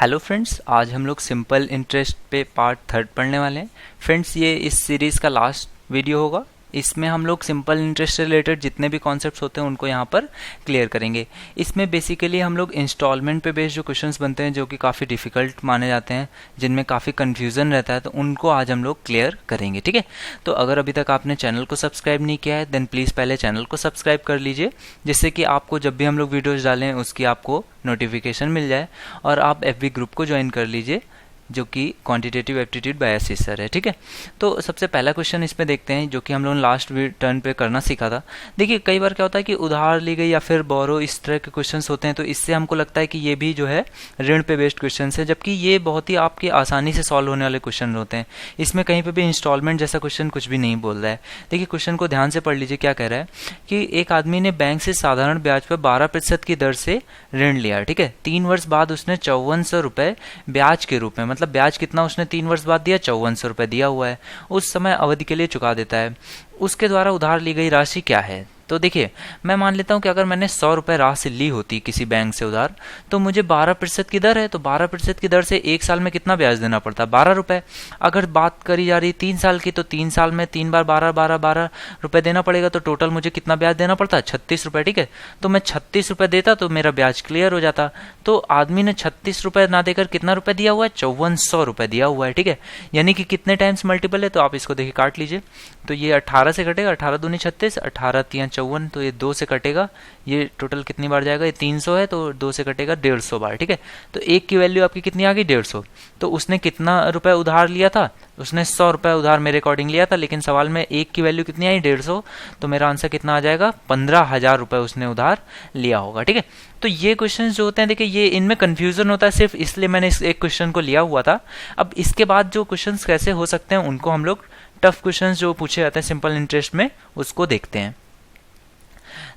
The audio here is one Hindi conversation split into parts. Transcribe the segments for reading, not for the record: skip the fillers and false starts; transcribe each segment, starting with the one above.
हेलो फ्रेंड्स, आज हम लोग सिंपल इंटरेस्ट पे पार्ट 3 पढ़ने वाले हैं। फ्रेंड्स, ये इस सीरीज़ का लास्ट वीडियो होगा। इसमें हम लोग सिंपल इंटरेस्ट से रिलेटेड जितने भी कॉन्सेप्ट्स होते हैं उनको यहाँ पर क्लियर करेंगे। इसमें बेसिकली हम लोग इंस्टॉलमेंट पे बेस्ड जो क्वेश्चंस बनते हैं जो कि काफ़ी डिफ़िकल्ट माने जाते हैं, जिनमें काफ़ी कन्फ्यूज़न रहता है, तो उनको आज हम लोग क्लियर करेंगे। ठीक है, तो अगर अभी तक आपने चैनल को सब्सक्राइब नहीं किया है देन प्लीज़ पहले चैनल को सब्सक्राइब कर लीजिए, जिससे कि आपको जब भी हम लोग वीडियोज़ डालें उसकी आपको नोटिफिकेशन मिल जाए। और आप एफबी ग्रुप को ज्वाइन कर लीजिए जो कि क्वांटिटेटिव एप्टीट्यूड बाय आशीष सर है। ठीक है, तो सबसे पहला क्वेश्चन इसमें देखते हैं जो कि हम लोगों ने लास्ट टर्न पे करना सीखा था। देखिए, कई बार क्या होता है कि उधार ली गई या फिर बोरो इस तरह के क्वेश्चंस होते हैं, तो इससे हमको लगता है कि ये भी जो है ऋण पे बेस्ड क्वेश्चन है, जबकि ये बहुत ही आपके आसानी से सॉल्व होने वाले क्वेश्चन होते हैं। इसमें कहीं पर भी इंस्टॉलमेंट जैसा क्वेश्चन कुछ भी नहीं बोल रहा है। देखिए, क्वेश्चन को ध्यान से पढ़ लीजिए। क्या कह रहा है कि एक आदमी ने बैंक से साधारण ब्याज पर 12% की दर से ऋण लिया। ठीक है, 3 वर्ष बाद उसने 5400 रुपये ब्याज के रूप में, मतलब ब्याज कितना उसने 3 वर्ष बाद दिया, 5400 रुपये दिया हुआ है, उस समय अवधि के लिए चुका देता है। उसके द्वारा उधार ली गई राशि क्या है? तो देखिए, मैं मान लेता हूं कि अगर मैंने 100 रुपये राशि ली होती किसी बैंक से उधार, तो मुझे 12% की दर है, तो 12% की दर से 1 साल में कितना ब्याज देना पड़ता है? 12 रुपये। अगर बात करी जा रही 3 साल की, तो 3 साल में 3 बार 12 रुपये देना पड़ेगा, तो टोटल मुझे कितना ब्याज देना पड़ता है? 36 रुपये। ठीक है, तो मैं 36 रुपये देता तो मेरा ब्याज क्लियर हो जाता। तो आदमी ने 36 रुपये ना देकर कितना रुपये दिया हुआ है? 5400 रुपये दिया हुआ है। ठीक है, यानी कि कितने टाइम्स मल्टीपल है, तो आप इसको देखिए काट लीजिए। तो ये 18 से कटेगा, 18 दूनी 36, 18 तियां 54, तो ये 2 से कटेगा। ये टोटल कितनी बार जाएगा? ये 300 है, तो 2 से कटेगा 150 बार। ठीक है, तो एक की वैल्यू आपकी कितनी आ गई? 150। तो उसने कितना रुपए उधार लिया था? उसने 100 रुपए उधार मेरे अकॉर्डिंग लिया था, लेकिन सवाल में एक की वैल्यू कितनी आई? 150। तो मेरा आंसर कितना आ जाएगा? 15,000 रुपए उसने उधार लिया होगा। ठीक है, तो ये क्वेश्चन जो होते हैं, देखिए ये इनमें कंफ्यूजन होता है, सिर्फ इसलिए मैंने इस एक क्वेश्चन को लिया हुआ था। अब इसके बाद जो क्वेश्चन कैसे हो सकते हैं उनको हम लोग टफ क्वेश्चंस जो पूछे जाते हैं सिंपल इंटरेस्ट में उसको देखते हैं।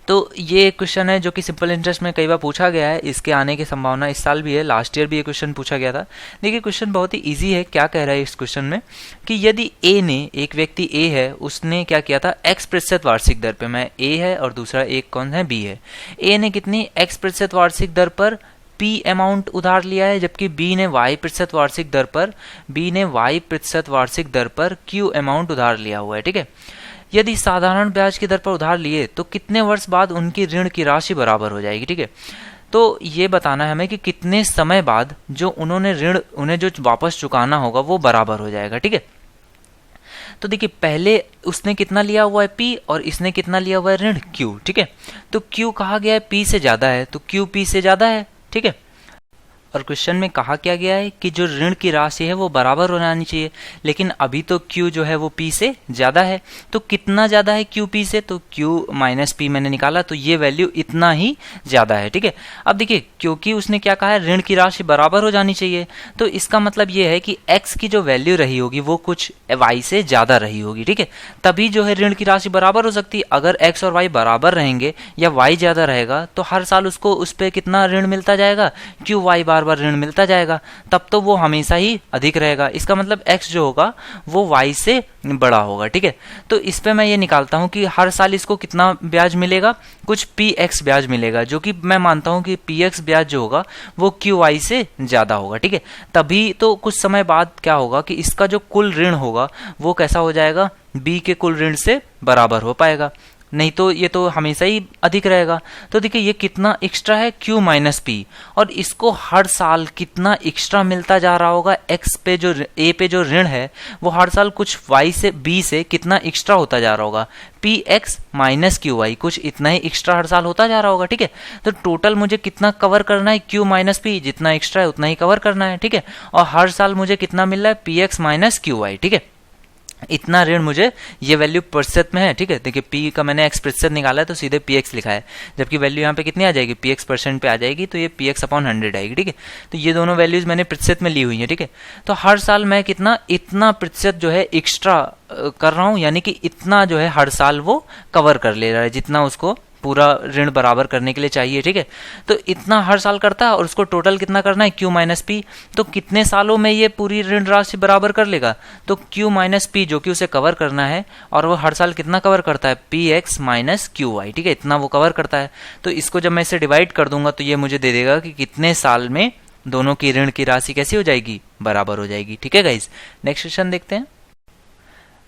तो ये एक क्वेश्चन है जो कि सिंपल इंटरेस्ट में कई बार पूछा गया है, इसके आने की संभावना इस साल भी है, लास्ट ईयर भी ये क्वेश्चन पूछा गया था। देखिए, क्वेश्चन बहुत ही इजी है। क्या कह रहा है इस क्वेश्चन में कि यदि ए ने, एक व्यक्ति ए है, उसने क्या किया था? x% वार्षिक दर पे, मैं ए है और दूसरा एक कौन है? बी है। ए ने कितनी x% वार्षिक दर पर P अमाउंट उधार लिया है, जबकि B ने y% वार्षिक दर पर Q अमाउंट उधार लिया हुआ है। ठीक है, यदि साधारण ब्याज की दर पर उधार लिए तो कितने वर्ष बाद उनकी ऋण की राशि बराबर हो जाएगी? ठीक है, तो ये बताना है हमें कि कितने समय बाद जो उन्होंने ऋण, उन्हें जो वापस चुकाना होगा वो बराबर हो जाएगा। ठीक है, तो देखिए, पहले उसने कितना लिया हुआ है? P, और इसने कितना लिया हुआ है? ऋण Q। ठीक है, तो Q कहा गया है P से ज्यादा है, तो Q P से ज्यादा है। ठीक है, और क्वेश्चन में कहा क्या गया है कि जो ऋण की राशि है वो बराबर होनी चाहिए, लेकिन अभी तो Q जो है वो P से ज्यादा है। तो कितना ज्यादा है Q P से? तो Q माइनस P मैंने निकाला, तो ये वैल्यू इतना ही ज्यादा है। ठीक है, अब देखिए, क्योंकि उसने क्या कहा है? ऋण की राशि बराबर हो जानी चाहिए, तो इसका मतलब ये है कि x की जो वैल्यू रही होगी वो कुछ y से ज्यादा रही होगी। ठीक है, तभी जो है ऋण की राशि बराबर हो सकती है। अगर x और y बराबर रहेंगे या y ज्यादा रहेगा, तो हर साल उसको उस पर कितना ऋण मिलता जाएगा? Q y बार ऋण मिलता जाएगा, तब तो वो हमेशा ही अधिक रहेगा। इसका मतलब x जो होगा वो y से बड़ा होगा। ठीक है, तो इस पे मैं ये निकालता हूं कि हर साल इसको कितना ब्याज मिलेगा? कुछ px ब्याज मिलेगा, जो कि मैं मानता हूं कि px ब्याज जो होगा वो qy से ज्यादा होगा। ठीक है, तभी तो कुछ समय बाद क्या होगा कि इसका जो कुल ऋण होगा वो कैसा हो जाएगा? b के कुल ऋण से बराबर हो पाएगा, नहीं तो ये तो हमेशा ही अधिक रहेगा। तो देखिए, ये कितना एक्स्ट्रा है? Q माइनस P, और इसको हर साल कितना एक्स्ट्रा मिलता जा रहा होगा? X पे जो A पे जो ऋण है वो हर साल कुछ Y से B से कितना एक्स्ट्रा होता जा रहा होगा? PX माइनस QY, कुछ इतना ही एक्स्ट्रा हर साल होता जा रहा होगा। ठीक है, तो टोटल मुझे कितना कवर करना है? Q माइनस P, जितना एक्स्ट्रा है उतना ही कवर करना है। ठीक है, और हर साल मुझे कितना मिल रहा है? PX minus QY। ठीक है, इतना ऋण मुझे, ये वैल्यू प्रतिशत में है। ठीक है, देखिए P का मैंने x प्रतिशत निकाला है तो सीधे PX लिखा है, जबकि वैल्यू यहाँ पे कितनी आ जाएगी? PX परसेंट पे आ जाएगी, तो ये PX अपॉन 100 आएगी। ठीक है, तो ये दोनों वैल्यूज मैंने प्रतिशत में ली हुई है। ठीक है, तो हर साल मैं कितना, इतना प्रतिशत जो है एक्स्ट्रा कर रहा हूँ, यानी कि इतना जो है हर साल वो कवर कर ले रहा है जितना उसको पूरा ऋण बराबर करने के लिए चाहिए। ठीक है, तो इतना हर साल करता है, और उसको टोटल कितना करना है? Q minus P। तो कितने सालों में ये पूरी ऋण राशि बराबर कर लेगा? तो Q माइनस P जो कि उसे कवर करना है, और वो हर साल कितना कवर करता है? PX minus QY। ठीक है, इतना वो कवर करता है। तो इसको जब मैं इसे डिवाइड कर दूंगा तो ये मुझे दे देगा कि कितने साल में दोनों की ऋण की राशि कैसी हो जाएगी, बराबर हो जाएगी। ठीक है गाइज, नेक्स्ट क्वेश्चन देखते हैं।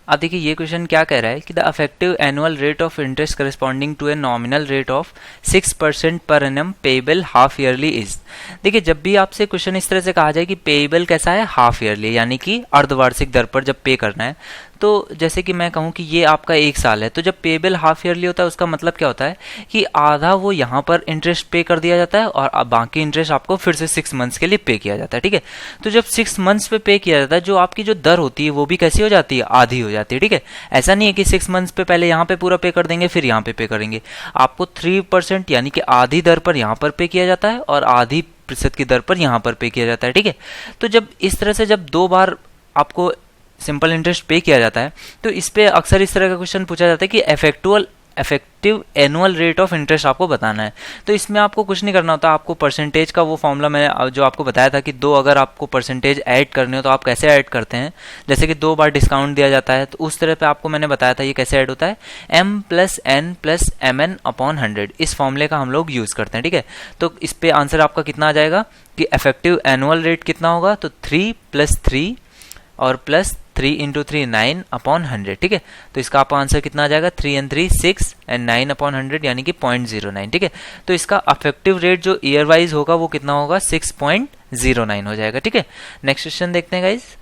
अब देखिए ये क्वेश्चन क्या कह रहा है कि the effective annual rate of interest corresponding to a nominal rate of 6% per annum payable half yearly is. देखिए जब भी आपसे क्वेश्चन इस तरह से कहा जाए कि पेएबल कैसा है, हाफ ईयरली, यानी कि अर्धवार्षिक दर पर जब पे करना है, तो जैसे कि मैं कहूँ कि ये आपका 1 साल है, तो जब पेएबल हाफ ईयरली होता है उसका मतलब क्या होता है कि आधा वो यहाँ पर इंटरेस्ट पे कर दिया जाता है और बाकी इंटरेस्ट आपको फिर से 6 मंथ्स के लिए पे किया जाता है। ठीक है, तो जब 6 मंथ्स पे किया जाता है, जो आपकी जो दर होती है वो भी कैसी हो जाती है, आधी हो जाती है। ठीक है, ऐसा नहीं है कि 6 मंथ्स पे पहले यहाँ पे पूरा पे कर देंगे फिर यहाँ पे करेंगे, आपको 3% यानी कि आधी दर पर यहाँ पर पे किया जाता है और आधी प्रतिशत की दर पर यहाँ पर पे किया जाता है। ठीक है, तो जब इस तरह से जब 2 बार आपको सिंपल इंटरेस्ट पे किया जाता है, तो इस पे अक्सर इस तरह का क्वेश्चन पूछा जाता है कि effective annual rate of interest आपको बताना है। तो इसमें आपको कुछ नहीं करना होता, आपको परसेंटेज का वो फॉर्मूला मैंने जो आपको बताया था कि 2 अगर आपको परसेंटेज ऐड करने हो तो आप कैसे ऐड करते हैं, जैसे कि 2 बार डिस्काउंट दिया जाता है, तो उस तरह पे आपको मैंने बताया था ये कैसे ऐड होता है, m + n + mn अपॉन 100, इस फॉर्मूले का हम लोग यूज करते हैं। ठीक है, तो इस पे आंसर आपका कितना आ जाएगा कि इफेक्टिव एनुअल रेट कितना होगा, तो 3 + 3 और प्लस 3 × 3 9 अपॉन 100। ठीक है, तो इसका आपका आंसर कितना आ जाएगा, 3 and 3 6 and 9 अपॉन 100 यानी कि 0.09। ठीक है, तो इसका अफेक्टिव रेट जो ईयर वाइज होगा वो कितना होगा, 6.09 हो जाएगा। ठीक है, नेक्स्ट क्वेश्चन देखते हैं गाइज।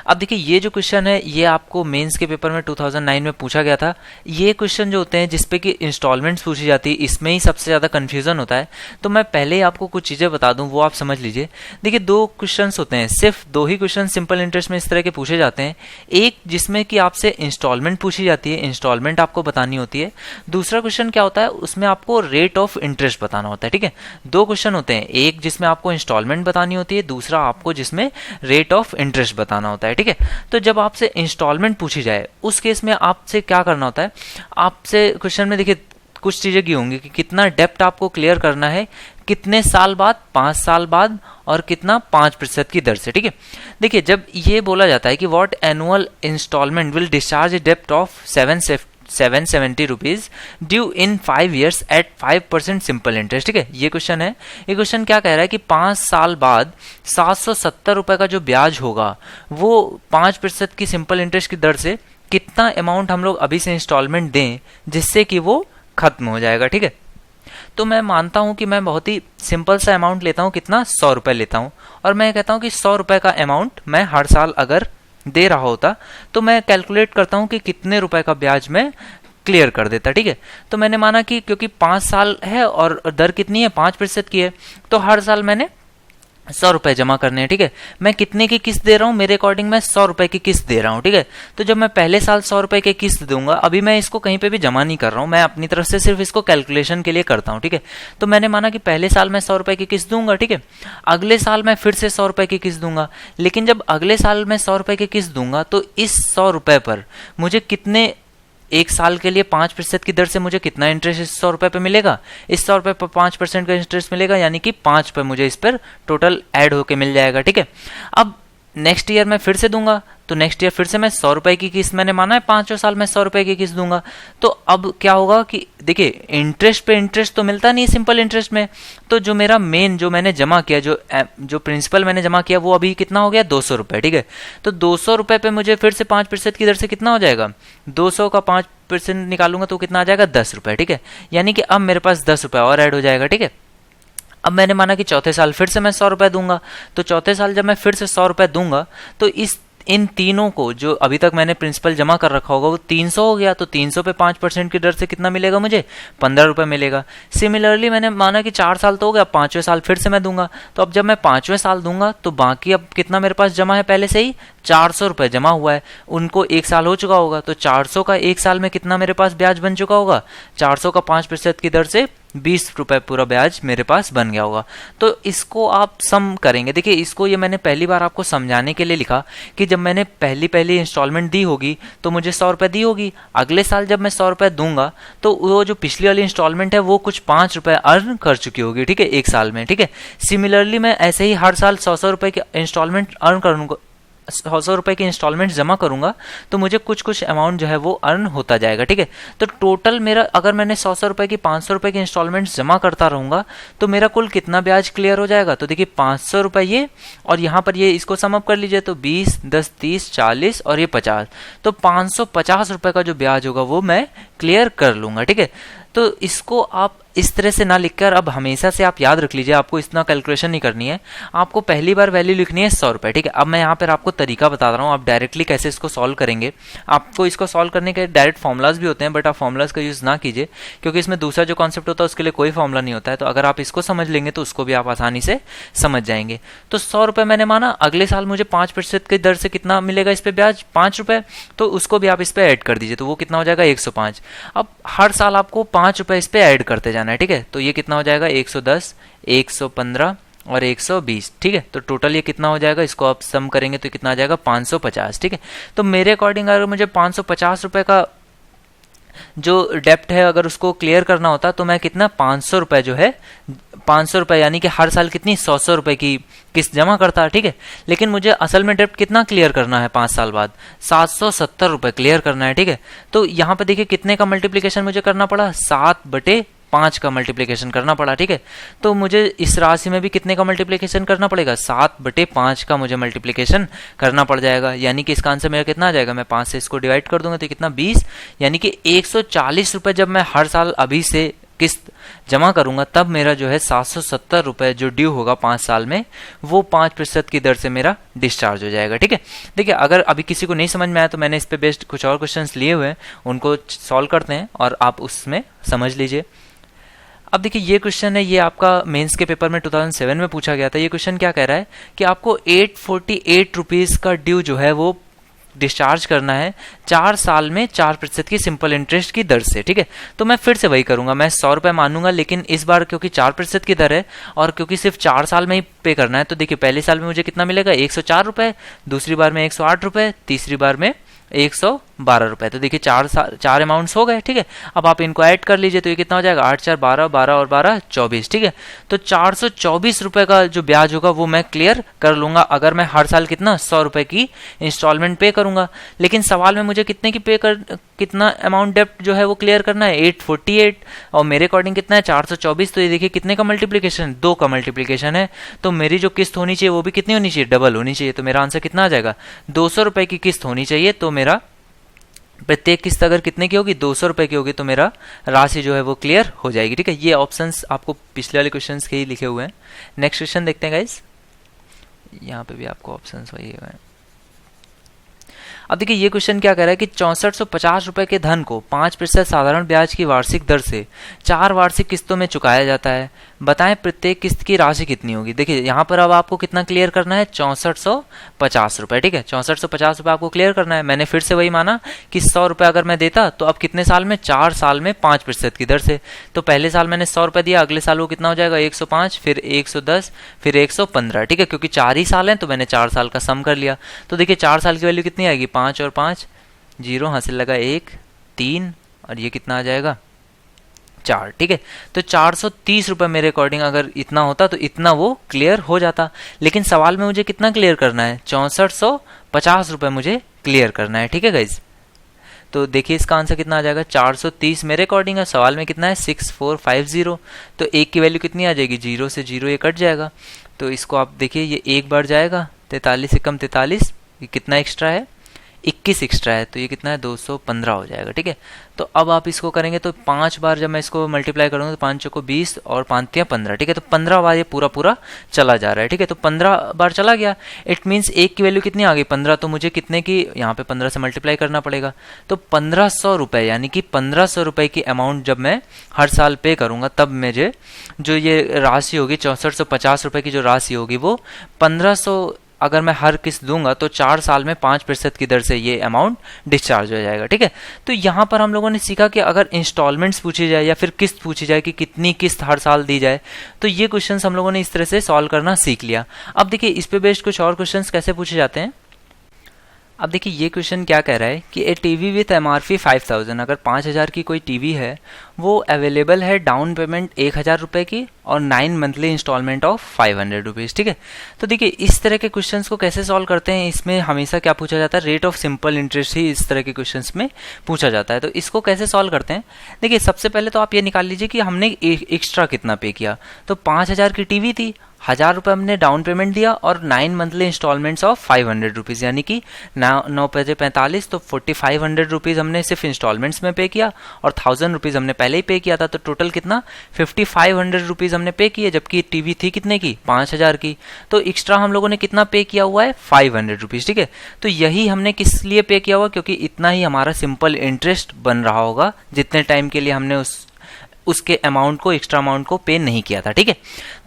अब देखिए ये जो क्वेश्चन है ये आपको मेंस के पेपर में 2009 में पूछा गया था। ये क्वेश्चन जो होते हैं जिसपे कि इंस्टॉलमेंट्स पूछी जाती है, इसमें ही सबसे ज़्यादा कन्फ्यूजन होता है। तो मैं पहले ही आपको कुछ चीज़ें बता दूं, वो आप समझ लीजिए। देखिए 2 क्वेश्चंस होते हैं, सिर्फ 2 ही क्वेश्चन सिंपल इंटरेस्ट में इस तरह के पूछे जाते हैं। एक जिसमें कि आपसे इंस्टॉलमेंट पूछी जाती है, इंस्टॉलमेंट आपको बतानी होती है। दूसरा क्वेश्चन क्या होता है, उसमें आपको रेट ऑफ इंटरेस्ट बताना होता है। ठीक है, 2 क्वेश्चन होते हैं, एक जिसमें आपको इंस्टॉलमेंट बतानी होती है, दूसरा आपको जिसमें रेट ऑफ इंटरेस्ट बताना होता है। ठीक है, तो जब आपसे इंस्टॉलमेंट पूछी जाए उस केस में आपसे क्या करना होता है, आपसे क्वेश्चन में देखिए कुछ चीजें की होंगी कि कितना डेप्ट आपको क्लियर करना है, कितने साल बाद, 5 साल बाद, और कितना 5% की दर से। ठीक है, देखिए जब ये बोला जाता है कि what annual instalment will discharge a डेप्ट of 770 rupees due in 5 years at 5% simple interest. ठीक है, ये क्वेश्चन है। ये क्वेश्चन क्या कह रहा है कि 5 साल बाद 770 रुपए का जो ब्याज होगा वो 5% की सिंपल इंटरेस्ट की दर से कितना अमाउंट हम लोग अभी से इंस्टॉलमेंट दें जिससे कि वो खत्म हो जाएगा। ठीक है, तो मैं मानता हूं कि मैं बहुत ही सिंपल सा अमाउंट लेता हूं, कितना, 100 रुपए लेता हूं, और मैं कहता हूं कि 100 रुपए का अमाउंट मैं हर साल अगर दे रहा होता तो मैं कैलकुलेट करता हूं कि कितने रुपए का ब्याज मैं क्लियर कर देता। ठीक है, तो मैंने माना कि क्योंकि 5 साल है और दर कितनी है, 5% की है, तो हर साल मैंने 100 रुपए जमा करने हैं। ठीक है, मैं कितने की किस्त दे रहा हूं, मेरे अकॉर्डिंग मैं 100 रुपए की किस्त दे रहा हूं। ठीक है, तो जब मैं पहले साल 100 रुपए की किस्त दूंगा, अभी मैं इसको कहीं पे भी जमा नहीं कर रहा हूं, मैं अपनी तरफ से सिर्फ इसको कैलकुलेशन के लिए करता हूं। ठीक है, तो मैंने माना कि पहले साल मैं 100 रुपए की किस्त दूंगा। ठीक है, अगले साल मैं फिर से 100 रुपए की किस्त दूंगा, लेकिन जब अगले साल मैं 100 रुपए की किस्त दूंगा तो इस 100 रुपए पर मुझे कितने, 1 साल के लिए 5% की दर से मुझे कितना इंटरेस्ट इस 100 रुपए पे मिलेगा, इस 100 रुपए पर 5% का इंटरेस्ट मिलेगा, यानी कि 5 पे मुझे इस पर टोटल ऐड होके मिल जाएगा। ठीक है, अब नेक्स्ट ईयर मैं फिर से दूंगा, तो नेक्स्ट ईयर फिर से मैं 100 रुपए की किस्त, मैंने माना है 5वें साल में 100 रुपए की किस्त दूंगा। तो अब क्या होगा कि देखिए इंटरेस्ट पे इंटरेस्ट तो मिलता नहीं सिंपल इंटरेस्ट में, तो जो मेरा मेन जो मैंने जमा किया, जो प्रिंसिपल मैंने जमा किया वो अभी कितना हो गया, 200 रुपए। ठीक है, तो 200 रुपए पे मुझे फिर से 5% की दर से कितना हो जाएगा, 200 का 5% निकालूंगा तो कितना आ जाएगा, 10 रुपए। ठीक है, यानी कि अब मेरे पास 10 रुपए और ऐड हो जाएगा। ठीक है, अब मैंने माना कि चौथे साल फिर से मैं 100 रुपए दूंगा, तो चौथे साल जब मैं फिर से 100 रुपए दूंगा तो इन तीनों को जो अभी तक मैंने प्रिंसिपल जमा कर रखा होगा वो 300 हो गया, तो 300 पे 5% की दर से कितना मिलेगा, मुझे 15 रुपए मिलेगा। सिमिलरली मैंने माना कि 4 साल तो हो गया, 5वें साल फिर से मैं दूंगा, तो अब जब मैं 5वें साल दूंगा तो बाकी अब कितना मेरे पास जमा है, पहले से ही 400 रुपए जमा हुआ है, उनको 1 साल हो चुका होगा, तो 400 का 1 साल में कितना मेरे पास ब्याज बन चुका होगा, 400 का 5% की दर से 20 रुपए पूरा ब्याज मेरे पास बन गया होगा। तो इसको आप सम करेंगे। देखिए इसको ये मैंने पहली बार आपको समझाने के लिए लिखा कि जब मैंने पहली इंस्टॉलमेंट दी होगी तो मुझे 100 रुपए दी होगी, अगले साल जब मैं 100 रुपए दूंगा तो वो जो पिछली वाली इंस्टॉलमेंट है वो कुछ 5 रुपए अर्न कर चुकी होगी। ठीक है, 1 साल में। ठीक है, सिमिलरली मैं ऐसे ही हर साल 100 रुपए की इंस्टॉलमेंट अर्न करूंगा, 100 रुपए की इंस्टॉलमेंट जमा करूंगा तो मुझे कुछ कुछ अमाउंट जो है वो अर्न होता जाएगा, ठीक है। तो टोटल मेरा, अगर मैंने 100 रुपए की 500 रुपए की इंस्टॉलमेंट जमा करता रहूंगा तो मेरा कुल कितना ब्याज क्लियर हो जाएगा। तो देखिए 500 रुपए ये, और यहाँ पर ये इसको सम अप कर लीजिए तो 20, 10, 30, 40 और ये 50, तो 550 रुपए का जो ब्याज होगा वो मैं क्लियर कर लूंगा, ठीक है। तो इसको आप इस तरह से ना लिखकर अब हमेशा से आप याद रख लीजिए, आपको इतना कैलकुलेशन नहीं करनी है, आपको पहली बार वैल्यू लिखनी है 100 रुपए, ठीक है। अब मैं यहाँ पर आपको तरीका बता रहा हूँ, आप डायरेक्टली कैसे इसको सॉल्व करेंगे। आपको इसको सॉल्व करने के डायरेक्ट फॉर्मुलाज भी होते हैं, बट आप फॉर्मुलाज का यूज ना कीजिए, क्योंकि इसमें दूसरा जो कॉन्सेप्ट होता है उसके लिए कोई फॉर्मुला नहीं होता है। तो अगर आप इसको समझ लेंगे तो उसको भी आप आसानी से समझ जाएंगे। तो 100 रुपए मैंने माना, अगले साल मुझे 5% की दर से कितना मिलेगा इस पे ब्याज, 5 रुपए, तो उसको भी आप इस पे ऐड कर दीजिए, तो वो कितना हो जाएगा 105। अब हर साल आपको 5 रुपए इस पे ऐड करते जाना है, ठीक है। तो ये कितना हो जाएगा 110, 115 और 120, ठीक है। तो टोटल ये कितना हो जाएगा, इसको आप सम करेंगे तो कितना आ जाएगा 550, ठीक है। तो मेरे अकॉर्डिंग अगर मुझे 550 रुपए का जो डेप्ट है अगर उसको क्लियर करना होता तो मैं कितना 500 रुपए जो है, 500 रुपए यानी कि हर साल कितनी 100 रुपए की किस्त जमा करता है, ठीक है। लेकिन मुझे असल में डेप्ट कितना क्लियर करना है 5 साल बाद, 770 रुपए क्लियर करना है, ठीक है। तो यहाँ पे देखिए कितने का मल्टीप्लीकेशन मुझे करना पड़ा, 7/5 का मल्टीप्लीकेशन करना पड़ा, ठीक है। तो मुझे इस राशि में भी कितने का मल्टीप्लीकेशन करना पड़ेगा, 7/5 का मुझे मल्टीप्लीकेशन करना पड़ जाएगा। यानी कि इसका आंसर मेरा कितना आ जाएगा, मैं 5 से इसको डिवाइड कर दूंगा तो कितना 20, यानी कि 140 रुपए जब मैं हर साल अभी से किस्त जमा करूंगा तब मेरा जो है 770 रुपए जो ड्यू होगा 5 साल में, वो 5% की दर से मेरा डिस्चार्ज हो जाएगा, ठीक है। देखिए अगर अभी किसी को नहीं समझ में आया तो मैंने इस पे बेस्ड कुछ और क्वेश्चंस लिए हुए हैं, उनको सॉल्व करते हैं और आप उसमें समझ लीजिए। अब देखिए ये क्वेश्चन है, ये आपका मेंस के पेपर में 2007 में पूछा गया था। ये क्वेश्चन क्या कह रहा है कि आपको 848 रुपीज का ड्यू जो है वो डिस्चार्ज करना है 4 साल में 4% की सिंपल इंटरेस्ट की दर से, ठीक है। तो मैं फिर से वही करूंगा, मैं 100 रुपए मानूंगा, लेकिन इस बार क्योंकि 4% की दर है और क्योंकि सिर्फ 4 साल में ही पे करना है, तो देखिए पहले साल में मुझे कितना मिलेगा 104 रुपए, दूसरी बार में 108 रुपए, तीसरी बार में 112 रुपए। तो देखिए 4 अमाउंट्स हो गए, ठीक है। अब आप इनको ऐड कर लीजिए तो ये कितना हो जाएगा 8 4 12, 12 और 12 24, ठीक है। तो 424 रुपए का जो ब्याज होगा वो मैं क्लियर कर लूंगा अगर मैं हर साल कितना 100 रुपए की इंस्टॉलमेंट पे करूंगा। लेकिन सवाल में मुझे कितने की कितना अमाउंट डेप्ट जो है वो क्लियर करना है 848, और मेरे अकॉर्डिंग कितना है 424। तो ये देखिए कितने का मल्टीप्लीकेशन, 2 का मल्टीप्लीकेशन है। तो मेरी जो किस्त होनी चाहिए वो भी कितनी होनी चाहिए, डबल होनी चाहिए। तो मेरा आंसर कितना आ जाएगा 200 रुपए की किस्त होनी चाहिए। तो मेरा प्रत्येक किस्त अगर कितने की होगी 200 रुपए की होगी तो मेरा राशि जो है वो क्लियर हो जाएगी, ठीक है। ये ऑप्शंस आपको पिछले वाले क्वेश्चंस के ही लिखे हुए हैं। नेक्स्ट क्वेश्चन देखते हैं गाइस, यहाँ पे भी आपको ऑप्शंस वही हुए हैं। अब देखिए ये क्वेश्चन क्या कह रहा है कि 6450 रुपए के धन को 5% साधारण ब्याज की वार्षिक दर से 4 वार्षिक किस्तों में चुकाया जाता है, बताएं प्रत्येक किस्त की राशि कितनी होगी। देखिए यहाँ पर अब आपको कितना क्लियर करना है 6450 रुपए, ठीक है। 6450 रुपए आपको क्लियर करना है। मैंने फिर से वही माना कि 100 रुपए अगर मैं देता तो अब कितने साल में, 4 साल में 5% की दर से। तो पहले साल मैंने 100 रुपए दिया, अगले साल वो कितना हो जाएगा 105, फिर 110, फिर 115, ठीक है। क्योंकि 4 ही साल हैं तो मैंने 4 साल का सम कर लिया। तो देखिए 4 साल की वैल्यू कितनी आएगी, 5 और 5 0, हासिल लगा 1 3 और ये कितना आ जाएगा 4, ठीक है। तो 430 रुपए मेरे अकॉर्डिंग अगर इतना होता तो इतना वो क्लियर हो जाता। लेकिन सवाल में मुझे कितना क्लियर करना है 6450 रुपए मुझे क्लियर करना है, ठीक है गाइज। तो देखिए इसका आंसर कितना आ जाएगा 430 मेरे अकॉर्डिंग है। सवाल में कितना है 6450, तो 1 की वैल्यू कितनी आ जाएगी, 0 से 0 ये कट जाएगा। तो इसको आप देखिए ये 1 बार जाएगा, 43 से कम 43, ये कितना एक्स्ट्रा है 21 एक्स्ट्रा है, तो ये कितना है 215 हो जाएगा, ठीक है। तो अब आप इसको करेंगे तो 5 बार जब मैं इसको मल्टीप्लाई करूंगा तो 5 चौको 20 और 5 तिया 15, ठीक है। तो 15 बार ये पूरा चला जा रहा है, ठीक है। तो 15 बार चला गया, इट मीन्स 1 की वैल्यू कितनी आ गई 15, तो मुझे कितने की यहाँ पे 15 से मल्टीप्लाई करना पड़ेगा। तो 1500 रुपए, यानी कि 1500 रुपए की अमाउंट जब मैं हर साल पे करूंगा तब मुझे जो ये राशि होगी 6450 रुपए की जो राशि होगी वो 1500 अगर मैं हर किस्त दूंगा तो 4 साल में 5% की दर से ये अमाउंट डिस्चार्ज हो जाएगा, ठीक है। तो यहाँ पर हम लोगों ने सीखा कि अगर इंस्टॉलमेंट्स पूछी जाए या फिर किस्त पूछी जाए कि कितनी किस्त हर साल दी जाए, तो ये क्वेश्चंस हम लोगों ने इस तरह से सॉल्व करना सीख लिया। अब देखिए इस पे बेस्ड कुछ और क्वेश्चंस कैसे पूछे जाते हैं। अब देखिए ये क्वेश्चन क्या कह रहा है कि ए टीवी विथ एमआरपी 5000, अगर 5000 की कोई टीवी है वो अवेलेबल है डाउन पेमेंट 1000 रुपये की और 9 मंथली इंस्टॉलमेंट ऑफ 500 रुपीज़, ठीक है। तो देखिए इस तरह के क्वेश्चंस को कैसे सॉल्व करते हैं, इसमें हमेशा क्या पूछा जाता है, रेट ऑफ सिंपल इंटरेस्ट ही इस तरह के क्वेश्चंस में पूछा जाता है। तो इसको कैसे सॉल्व करते हैं, देखिए सबसे पहले तो आप ये निकाल लीजिए कि हमने एक्स्ट्रा कितना पे किया। तो 5000 की टीवी थी, 1000 रुपये हमने डाउन पेमेंट दिया और 9 मंथली इंस्टॉलमेंट्स ऑफ 500 रुपीज़, यानी कि 9 पैसे 45, तो 4500 रुपीज़ हमने सिर्फ इंस्टॉलमेंट्स में पे किया और 1000 रुपीज़ हमने पहले ही पे किया था। तो टोटल कितना 5500 रुपीज़ हमने पे किए, जबकि टीवी थी कितने की 5000 की। तो एक्स्ट्रा हम लोगों ने कितना पे किया हुआ है 500 रुपीज़, ठीक है। तो यही हमने किस लिए पे किया हुआ, क्योंकि इतना ही हमारा सिंपल इंटरेस्ट बन रहा होगा जितने टाइम के लिए हमने उसके अमाउंट को, एक्स्ट्रा अमाउंट को पे नहीं किया था, ठीक है।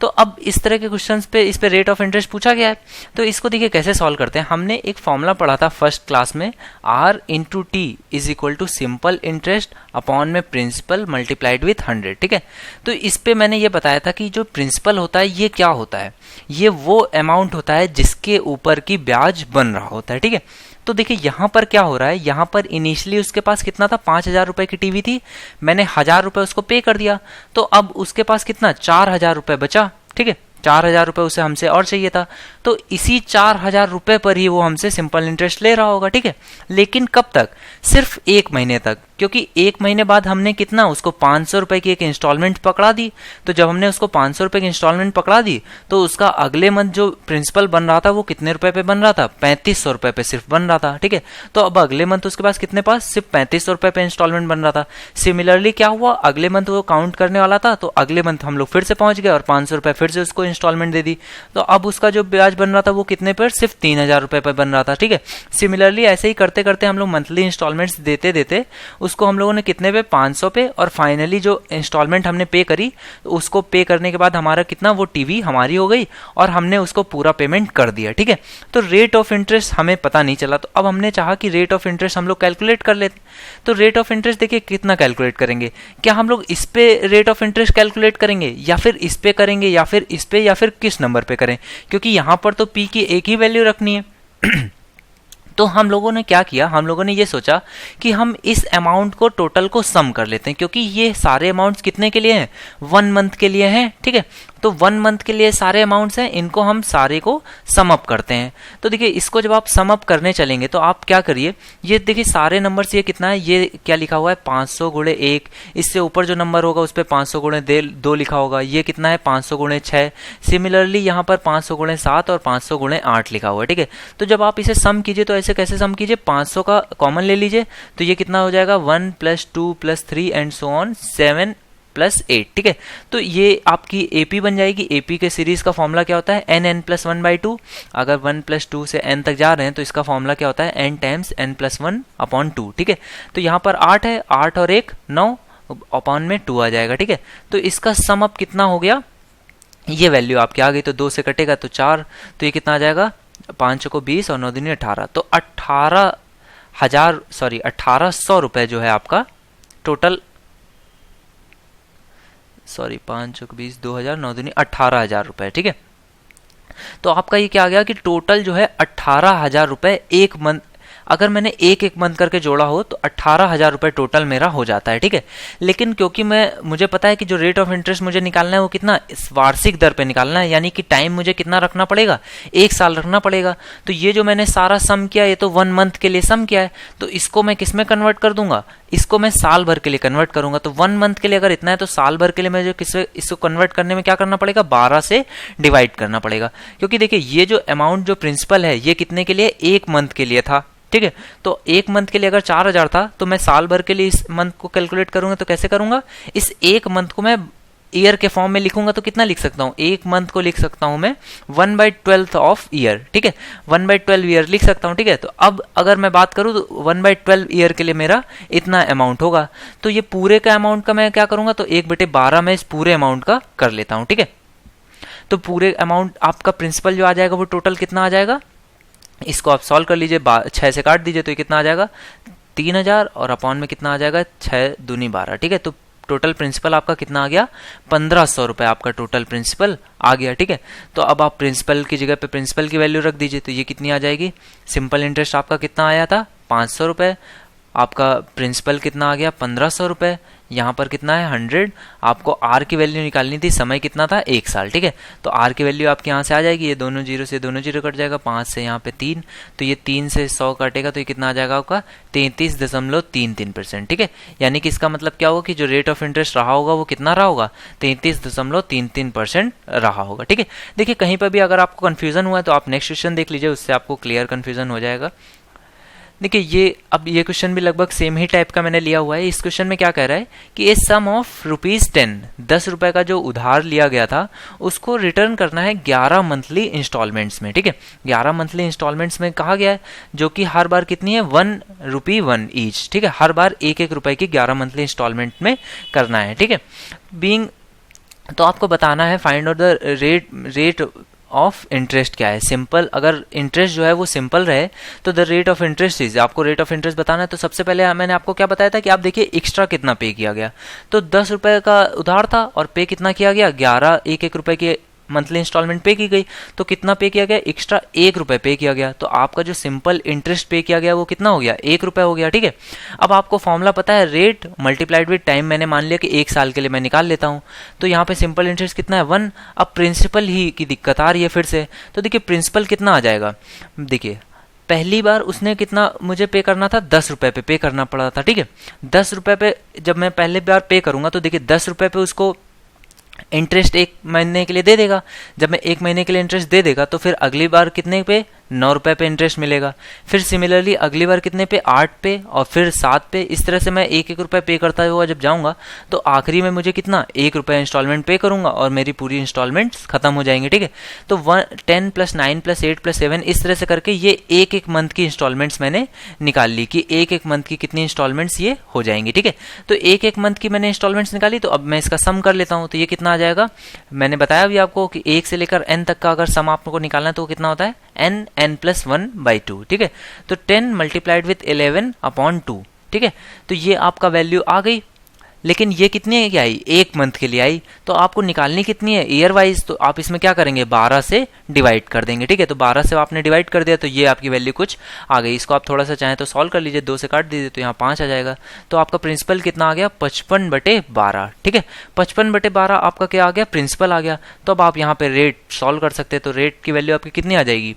तो अब इस तरह के क्वेश्चंस पे इस पे रेट ऑफ इंटरेस्ट पूछा गया है, तो इसको देखिए कैसे सॉल्व करते हैं। हमने एक फॉर्मूला पढ़ा था फर्स्ट क्लास में, R into T is equal to simple interest upon में प्रिंसिपल मल्टीप्लाइड विथ 100, ठीक है। तो इस पे मैंने ये बताया था कि जो प्रिंसिपल होता है ये क्या होता है, ये वो अमाउंट होता है जिसके ऊपर की ब्याज बन रहा होता है, ठीक है। तो देखिए यहां पर क्या हो रहा है, यहां पर इनिशियली उसके पास कितना था 5000 रुपए की टीवी थी, मैंने 1000 रुपए उसको पे कर दिया, तो अब उसके पास कितना 4000 रुपए बचा, ठीक है। 4000 रुपए उसे हमसे और चाहिए था, तो इसी 4000 रुपए पर ही वो हमसे सिंपल इंटरेस्ट ले रहा होगा, ठीक है। लेकिन कब तक, सिर्फ 1 महीने तक, क्योंकि 1 महीने बाद हमने कितना उसको 500 रुपए की एक इंस्टॉलमेंट पकड़ा दी। तो जब हमने उसको 500 रुपए की इंस्टॉलमेंट पकड़ा दी तो उसका अगले मंथ जो प्रिंसिपल बन रहा था वो कितने रुपए पे बन रहा था, 3500 रुपए पे सिर्फ बन रहा था, ठीक है। तो अब अगले मंथ उसके पास कितने पास सिर्फ 3500 रुपए पे इंस्टॉलमेंट बन रहा था। सिमिलरली क्या हुआ, अगले मंथ वो काउंट करने वाला था, तो अगले मंथ हम लोग फिर से पहुंच गए और 500 रुपए फिर से उसको इंस्टॉलमेंट दे दी। तो अब उसका जो ब्याज बन रहा था वो कितने पर, सिर्फ 3000 रुपए पर बन रहा था, ठीक है। सिमिलरली ऐसे ही करते करते हम लोग मंथली इंस्टॉलमेंट्स देते देते उसको हम लोगों ने कितने पे 500 पे, और फाइनली जो इंस्टॉलमेंट हमने पे करी उसको पे करने के बाद हमारा कितना, वो टीवी हमारी हो गई और हमने उसको पूरा पेमेंट कर दिया, ठीक है। तो रेट ऑफ इंटरेस्ट हमें पता नहीं चला, तो अब हमने चाहा कि रेट ऑफ इंटरेस्ट हम लोग कैलकुलेट कर लेते। तो रेट ऑफ इंटरेस्ट देखिए कितना कैलकुलेट करेंगे, क्या हम लोग इस पे रेट ऑफ इंटरेस्ट कैलकुलेट करेंगे या फिर इस पे करेंगे या फिर इस पे या फिर किस नंबर पे करें, क्योंकि यहां पर तो पी की एक ही वैल्यू रखनी है। तो हम लोगों ने क्या किया, हम लोगों ने ये सोचा कि हम इस अमाउंट को टोटल को सम कर लेते हैं, क्योंकि ये सारे अमाउंट्स कितने के लिए हैं, 1 मंथ के लिए हैं, ठीक है। तो 1 मंथ के लिए सारे अमाउंट्स हैं, इनको हम सारे को सम अप करते हैं। तो देखिए इसको जब आप सम अप करने चलेंगे तो आप क्या करिए, ये देखिए सारे नंबर्स, ये कितना है, ये क्या लिखा हुआ है 500 गुणे 1, इससे ऊपर जो नंबर होगा उस पर 500 गुणे 2 लिखा होगा, ये कितना है 500 गुणे 6। सिमिलरली यहाँ पर 500 गुणे 7 और 500 गुणे 8 लिखा हुआ है, ठीक है। तो जब आप इसे सम कीजिए तो ऐसे कैसे सम कीजिए, 500 का कॉमन ले लीजिए, तो ये कितना हो जाएगा 1 + 2 + 3 एंड सो ऑन 7 + 8, ठीक है। तो ये आपकी एपी बन जाएगी। एपी के सीरीज का फॉर्मूला क्या होता है, n + 1/2। अगर 1 + 2 से n तक जा रहे हैं तो इसका फॉर्मूला क्या होता है, n टाइम्स n + 1/2, ठीक है। तो यहाँ पर 8 है, 8 और 1 9 अपॉन में 2 आ जाएगा, ठीक है। तो इसका सम अप कितना हो गया, ये वैल्यू आपकी आ गई, तो 2 से कटेगा तो 4, तो ये कितना आ जाएगा 5 को 20 और 9 दूनी 18, तो 1800 रुपए जो है आपका टोटल, 5 को 20 2000 9 दूनी 18,000 रुपए, ठीक है। तो आपका ये क्या आ गया कि टोटल जो है 18,000 रुपए एक मंथ, अगर मैंने एक मंथ करके जोड़ा हो तो 18,000 रुपए टोटल मेरा हो जाता है, ठीक है। लेकिन क्योंकि मुझे पता है कि जो रेट ऑफ इंटरेस्ट मुझे निकालना है वो कितना वार्षिक दर पे निकालना है, यानी कि टाइम मुझे कितना रखना पड़ेगा, 1 साल रखना पड़ेगा। तो ये जो मैंने सारा सम किया, ये तो 1 मंथ के लिए सम किया है, तो इसको मैं किस में कन्वर्ट कर दूंगा, इसको मैं साल भर के लिए कन्वर्ट करूंगा। तो 1 मंथ के लिए अगर इतना है तो साल भर के लिए मैं जो इसको कन्वर्ट करने में क्या करना पड़ेगा, 12 से डिवाइड करना पड़ेगा, क्योंकि देखिए ये जो अमाउंट जो प्रिंसिपल है ये कितने के लिए, 1 मंथ के लिए था, ठीक है। तो 1 मंथ के लिए अगर 4000 था तो मैं साल भर के लिए इस मंथ को कैलकुलेट करूंगा, तो कैसे करूंगा, इस 1 मंथ को मैं ईयर के फॉर्म में लिखूंगा, तो कितना लिख सकता हूं, 1 मंथ को लिख सकता हूं मैं 1/12 ऑफ ईयर, ठीक है, 1/12 ईयर लिख सकता हूं, ठीक है। तो अब अगर मैं बात करूं तो 1/12 ईयर के लिए मेरा इतना अमाउंट होगा, तो ये पूरे का अमाउंट का मैं क्या करूंगा, तो 1/12 में इस पूरे अमाउंट का कर लेता हूं, ठीक है। तो पूरे अमाउंट आपका प्रिंसिपल जो आ जाएगा वो टोटल कितना आ जाएगा, इसको आप सॉल्व कर लीजिए, 6 से काट दीजिए तो ये कितना आ जाएगा 3000, और अपॉन में कितना आ जाएगा 6 दूनी 12, ठीक है। तो टोटल प्रिंसिपल आपका कितना आ गया, 1500 रुपए आपका टोटल प्रिंसिपल आ गया। ठीक है, तो अब आप प्रिंसिपल की जगह पे प्रिंसिपल की वैल्यू रख दीजिए, तो ये कितनी आ जाएगी, सिंपल इंटरेस्ट आपका कितना आया था 500 रुपए, आपका प्रिंसिपल कितना आ गया 1500 रुपए, यहाँ पर कितना है 100, आपको आर की वैल्यू निकालनी थी, समय कितना था 1 साल। ठीक है, तो आर की वैल्यू आपके यहाँ से आ जाएगी, ये दोनों जीरो से दोनों जीरो कट जाएगा, 5 से यहाँ पे 3, तो ये 3 से 100 कटेगा, तो ये कितना आ जाएगा आपका 33.33%। ठीक है, यानी कि इसका मतलब क्या होगा कि जो रेट ऑफ इंटरेस्ट रहा होगा वो कितना रहा होगा, 33.33% रहा होगा। ठीक है, देखिए कहीं पर भी अगर आपको कन्फ्यूजन हुआ है तो आप नेक्स्ट क्वेश्चन देख लीजिए, उससे आपको क्लियर कन्फ्यूजन हो जाएगा। देखिए ये क्वेश्चन भी लगभग सेम ही टाइप का मैंने लिया हुआ है। इस क्वेश्चन में क्या कह रहा है कि ए सम ऑफ ₹10, 10 रुपए का जो उधार लिया गया था उसको रिटर्न करना है 11 मंथली इंस्टॉलमेंट्स में। ठीक है, 11 मंथली इंस्टॉलमेंट्स में कहा गया है, जो कि हर बार कितनी है ₹1 ईच। ठीक है, हर बार 1-1 रुपए की 11 मंथली इंस्टॉलमेंट में करना है। ठीक है, बीइंग, तो आपको बताना है find out the rate of interest क्या है। सिंपल, अगर इंटरेस्ट जो है वो सिंपल रहे तो the rate of interest is, आपको रेट ऑफ इंटरेस्ट बताना है। तो सबसे पहले मैंने आपको क्या बताया था कि आप देखिए एक्स्ट्रा कितना पे किया गया, तो 10 रुपए का उधार था और पे कितना किया गया 11, 1-1 रुपए के मंथली इंस्टॉलमेंट पे की गई, तो कितना पे किया गया, एक्स्ट्रा 1 रुपए पे किया गया, तो आपका जो सिंपल इंटरेस्ट पे किया गया वो कितना हो गया, 1 रुपए हो गया। ठीक है, अब आपको फॉर्मूला पता है, रेट मल्टीप्लाइड विद टाइम, मैंने मान लिया कि 1 साल के लिए मैं निकाल लेता हूं, तो यहाँ पे सिंपल इंटरेस्ट कितना है 1। अब प्रिंसिपल ही की दिक्कत आ रही है फिर से, तो देखिए प्रिंसिपल कितना आ जाएगा, देखिए पहली बार उसने कितना मुझे पे करना था, 10 रुपए पे करना पड़ा था। ठीक है, 10 रुपए पे जब मैं पहली बार पे करूंगा तो देखिए 10 रुपए पे उसको इंटरेस्ट 1 महीने के लिए दे देगा, जब मैं 1 महीने के लिए इंटरेस्ट दे देगा तो फिर अगली बार कितने पे 9 रुपए पे इंटरेस्ट मिलेगा, फिर सिमिलरली अगली बार कितने पे 8 पे और फिर 7 पे, इस तरह से मैं 1-1 रुपए पे करता हुआ जब जाऊंगा तो आखिरी में मुझे कितना 1 रुपए इंस्टॉलमेंट पे करूंगा और मेरी पूरी इंस्टॉलमेंट्स खत्म हो जाएंगे। ठीक है, तो 10 + 9 + 8 + 7 इस तरह से करके ये 1-1 मंथ की इंस्टॉलमेंट्स मैंने निकाल ली कि 1-1 मंथ की कितनी इंस्टॉलमेंट्स ये हो जाएंगी। ठीक है, तो 1-1 मंथ की मैंने इंस्टॉलमेंट्स निकाली, तो अब मैं इसका सम कर लेता हूं, तो ये कितना आ जाएगा, मैंने बताया भी आपको कि 1 से लेकर n तक का अगर सम आपको निकालना है तो कितना होता है n + 1/2। ठीक है, तो 10 मल्टीप्लाइड विथ 11/2। ठीक है, तो ये आपका वैल्यू आ गई, लेकिन ये कितनी की आई, 1 मंथ के लिए आई, तो आपको निकालनी कितनी है ईयर वाइज, तो आप इसमें क्या करेंगे 12 से डिवाइड कर देंगे। ठीक है, तो 12 से आपने डिवाइड कर दिया तो ये आपकी वैल्यू कुछ आ गई। इसको आप थोड़ा सा चाहें तो सॉल्व कर लीजिए, 2 से काट दीजिए तो यहाँ 5 आ जाएगा, तो आपका प्रिंसिपल कितना आ गया 55/12। ठीक है, 55/12 आपका क्या आ गया, प्रिंसिपल आ गया। तो अब आप यहाँ पे रेट सॉल्व कर सकते हैं, तो रेट की वैल्यू आपकी कितनी आ जाएगी,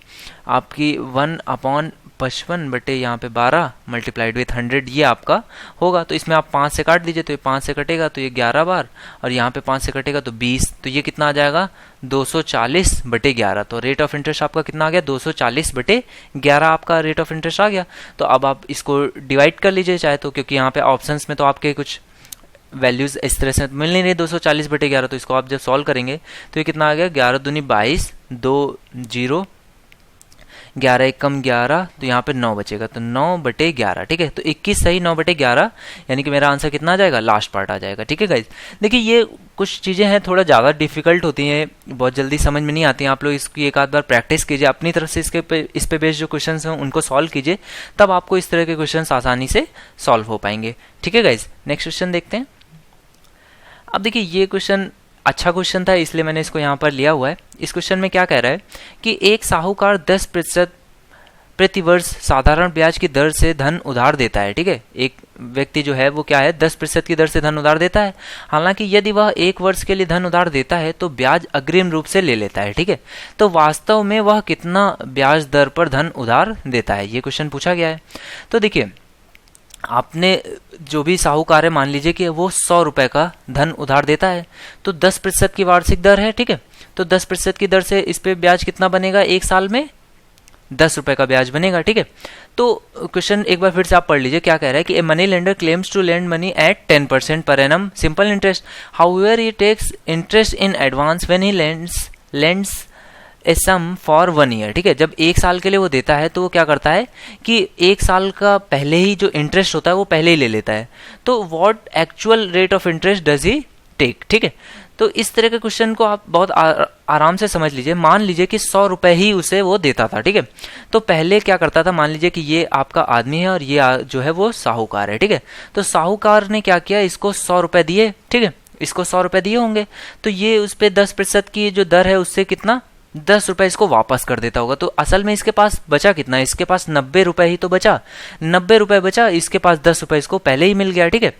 आपकी 1/55 यहाँ पे 12 मल्टीप्लाइड विथ 100 ये आपका होगा। तो इसमें आप 5 से काट दीजिए, तो ये 5 से कटेगा तो ये 11 बार, और यहाँ पे 5 से कटेगा तो 20, तो ये कितना आ जाएगा 240/11। तो रेट ऑफ इंटरेस्ट आपका कितना आ गया 240/11 आपका रेट ऑफ इंटरेस्ट आ गया। तो अब आप इसको डिवाइड कर लीजिए चाहे तो, क्योंकि यहाँ पे ऑप्शंस में तो आपके कुछ वैल्यूज इस तरह से मिल नहीं रही 240/11, तो इसको आप जब सॉल्व करेंगे तो ये कितना आ गया 11 दूनी 22, 2 0, 11 1 कम 11, तो यहाँ पे 9 बचेगा, तो 9/11। ठीक है, तो 21 सही 9/11, यानी कि मेरा आंसर कितना आ जाएगा, लास्ट पार्ट आ जाएगा। ठीक है गाइज, देखिए ये कुछ चीज़ें हैं थोड़ा ज़्यादा डिफिकल्ट होती हैं, बहुत जल्दी समझ में नहीं आती हैं, आप लोग इसकी एक आध बार प्रैक्टिस कीजिए अपनी तरफ से, इस पे बेस्ड जो क्वेश्चन हैं उनको सॉल्व कीजिए, तब आपको इस तरह के क्वेश्चन आसानी से सॉल्व हो पाएंगे। ठीक है गाइज, नेक्स्ट क्वेश्चन देखते हैं। अब देखिए ये क्वेश्चन अच्छा क्वेश्चन था इसलिए मैंने इसको यहाँ पर लिया हुआ है। इस क्वेश्चन में क्या कह रहा है कि एक साहूकार 10% प्रति वर्ष साधारण ब्याज की दर से धन उधार देता है। ठीक है, एक व्यक्ति जो है वो क्या है 10% की दर से धन उधार देता है। हालांकि यदि वह 1 वर्ष के लिए धन उधार देता है तो ब्याज अग्रिम रूप से ले लेता है। ठीक है, तो वास्तव में वह कितना ब्याज दर पर धन उधार देता है, ये क्वेश्चन पूछा गया है। तो देखिए आपने जो भी साहूकार है मान लीजिए कि वो 100 रुपए का धन उधार देता है, तो 10% की वार्षिक दर है। ठीक है, तो 10% की दर से इस पे ब्याज कितना बनेगा, 1 साल में 10 रुपए का ब्याज बनेगा। ठीक है, तो क्वेश्चन एक बार फिर से आप पढ़ लीजिए क्या कह रहा है कि a money lender claims to lend money at 10% per annum simple interest, however he takes interest in advance when he lends a sum for 1 year. ठीक है, जब 1 साल के लिए वो देता है तो वो क्या करता है कि 1 साल का पहले ही जो इंटरेस्ट होता है वो पहले ही ले लेता है। तो what actual rate of interest does he take. ठीक है, तो इस तरह के क्वेश्चन को आप बहुत आराम से समझ लीजिए। मान लीजिए कि 100 रुपए ही उसे वो देता था, ठीक है। तो पहले क्या करता था, मान लीजिए कि ये आपका आदमी है और ये जो है वो साहूकार है, ठीक है। तो साहूकार ने क्या किया, इसको 100 रुपए दिए, ठीक है, इसको 100 रुपए दिए होंगे। तो ये उस पर 10% की जो दर है उससे कितना 10 रुपए इसको वापस कर देता होगा। तो असल में इसके पास बचा कितना, इसके पास 90 रुपए ही तो बचा, 90 रुपए बचा, इसके पास 10 रुपए इसको पहले ही मिल गया, ठीक है।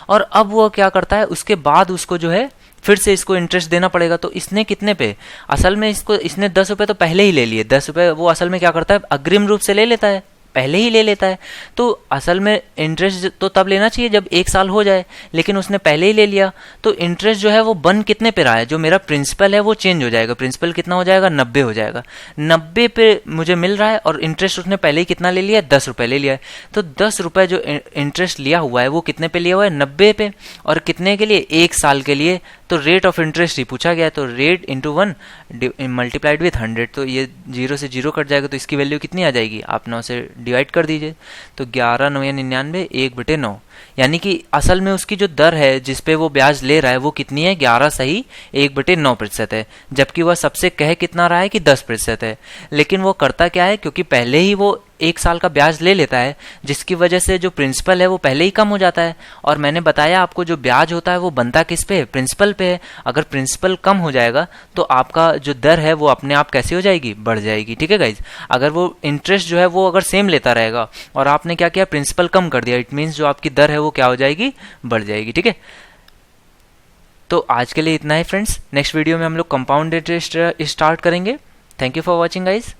और अब वो क्या करता है, उसके बाद उसको जो है फिर से इसको इंटरेस्ट देना पड़ेगा। तो इसने कितने पे, असल में इसने 10 रुपए तो पहले ही ले लिए, 10 रुपए वो असल में क्या करता है, अग्रिम रूप से ले लेता है, पहले ही ले लेता है। तो असल में इंटरेस्ट तो तब लेना चाहिए जब 1 साल हो जाए, लेकिन उसने पहले ही ले लिया। तो इंटरेस्ट जो है वो बन कितने पे रहा है, जो मेरा प्रिंसिपल है वो चेंज हो जाएगा, प्रिंसिपल कितना हो जाएगा, 90 हो जाएगा, 90 पे मुझे मिल रहा है। और इंटरेस्ट उसने पहले ही कितना ले लिया है, 10 रुपए ले लिया है। तो 10 रुपए जो इंटरेस्ट लिया हुआ है वो कितने पे लिया हुआ है, 90 पे, और कितने के लिए, 1 साल के लिए। तो रेट ऑफ इंटरेस्ट ही पूछा गया है, तो रेट इंटू 1 मल्टीप्लाइड विथ 100। तो ये 0 से 0 कट जाएगा, तो इसकी वैल्यू कितनी आ जाएगी, आप 9 से डिवाइड कर दीजिए। तो 11 9 99 1/9, यानी कि असल में उसकी जो दर है जिसपे वो ब्याज ले रहा है वो कितनी है, 11 सही 1/9% है। जबकि वह सबसे कह कितना रहा है कि 10% है। लेकिन वो करता क्या है, क्योंकि पहले ही वो 1 साल का ब्याज ले लेता है, जिसकी वजह से जो प्रिंसिपल है वो पहले ही कम हो जाता है। और मैंने बताया आपको जो ब्याज होता है वो बनता किस पे है, प्रिंसिपल पे है। अगर प्रिंसिपल कम हो जाएगा तो आपका जो दर है वो अपने आप कैसे हो जाएगी, बढ़ जाएगी, ठीक है गाइज। अगर वो इंटरेस्ट जो है वो अगर सेम लेता रहेगा और आपने क्या किया, प्रिंसिपल कम कर दिया, इट मीन्स जो आपकी दर है वो क्या हो जाएगी, बढ़ जाएगी, ठीक है। तो आज के लिए इतना ही फ्रेंड्स, नेक्स्ट वीडियो में हम लोग कंपाउंड इंटरेस्ट स्टार्ट करेंगे। Thank you for watching guys.